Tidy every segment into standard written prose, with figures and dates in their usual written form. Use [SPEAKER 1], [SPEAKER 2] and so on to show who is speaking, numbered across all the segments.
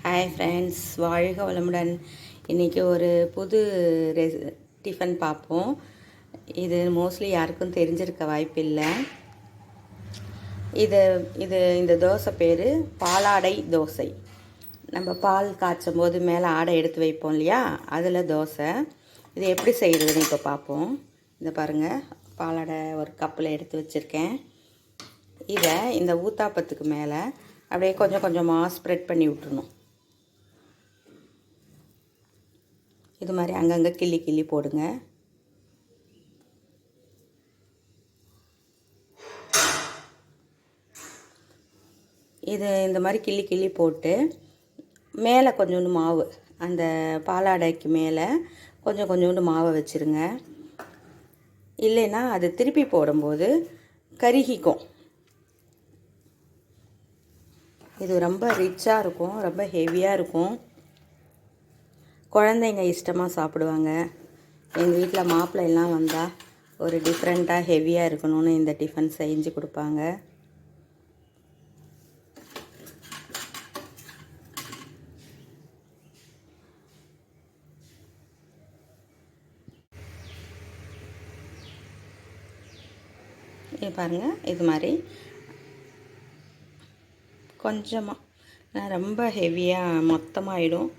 [SPEAKER 1] Hi friends, வாழ்க வளமுடன். இன்றைக்கி ஒரு புது டிஃபன் பார்ப்போம். இது மோஸ்ட்லி யாருக்கும் தெரிஞ்சிருக்க வாய்ப்பில்லை. இந்த தோசை பேர் பாலாடை தோசை. நம்ம பால் காய்ச்சும் போது மேலே ஆடை எடுத்து வைப்போம் இல்லையா, அதில் தோசை. இது எப்படி செய்கிறதுன்னு இப்போ பார்ப்போம். இதை பாருங்கள், பாலாடை ஒரு கப்பில் எடுத்து வச்சுருக்கேன். இதை இந்த ஊத்தாப்பத்துக்கு மேலே அப்படியே கொஞ்சம் கொஞ்சமாக ஸ்ப்ரெட் பண்ணி விட்டுருணும். இது மாதிரி அங்கங்கே கிள்ளி கிள்ளி போடுங்க. இது இந்த மாதிரி கிள்ளி கிள்ளி போட்டு மேலே கொஞ்சோண்டு மாவு, அந்த பாலாடைக்கு மேலே கொஞ்சோண்டு மாவை வச்சுருங்க. இல்லைன்னா அது திருப்பி போடும்போது கருகிக்கும். இது ரொம்ப ரிச்சாக இருக்கும், ரொம்ப ஹெவியாக இருக்கும். குழந்தைங்க இஷ்டமாக சாப்பிடுவாங்க. எங்கள் வீட்டில் மாப்பிள்ளை எல்லாம் வந்தால் ஒரு டிஃப்ரெண்ட்டாக ஹெவியாக இருக்கணும்னு இந்த டிஃபன் செஞ்சு கொடுப்பாங்க. இது பாருங்கள், இது மாதிரி கொஞ்சமாக, ரொம்ப ஹெவியாக மொத்தமாகிடும்.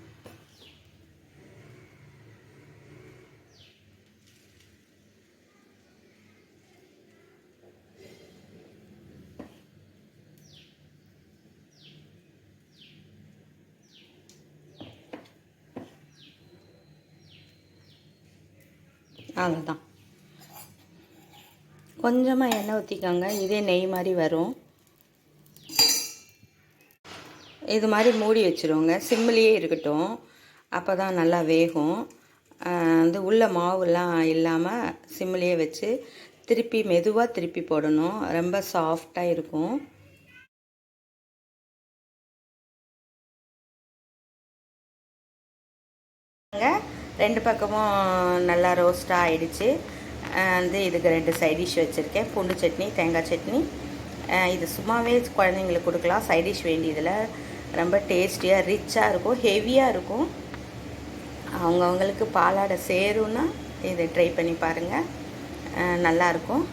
[SPEAKER 1] அவ்வளோதான். கொஞ்சமாக எண்ணெய் ஊற்றிக்கோங்க. இதே நெய் மாதிரி வரும். இது மாதிரி மூடி வச்சுருவோங்க. சிம்மிலேயே இருக்கட்டும், அப்போ தான் நல்லா வேகும். உள்ள மாவுலாம் இல்லாமல் சிம்மிலேயே வச்சு மெதுவாக திருப்பி போடணும். ரொம்ப சாஃப்டாக இருக்கும். ரெண்டு பக்கமும் நல்லா ரோஸ்ட்டாக ஆகிடுச்சு. இதுக்கு 2 சைட் டிஷ் வச்சுருக்கேன். பூண்டு சட்னி, தேங்காய் சட்னி. இது சும்மாவே குழந்தைங்களுக்கு கொடுக்கலாம். சைட் டிஷ் வேண்டியதில் ரொம்ப டேஸ்டியாக ரிச்சாக இருக்கும், ஹெவியாக இருக்கும். அவங்கவுங்களுக்கு பாலாடை சேரும்னா இதை ட்ரை பண்ணி பாருங்கள், நல்லாயிருக்கும்.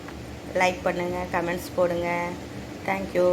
[SPEAKER 1] லைக் பண்ணுங்கள், கமெண்ட்ஸ் போடுங்க. தேங்க்யூ.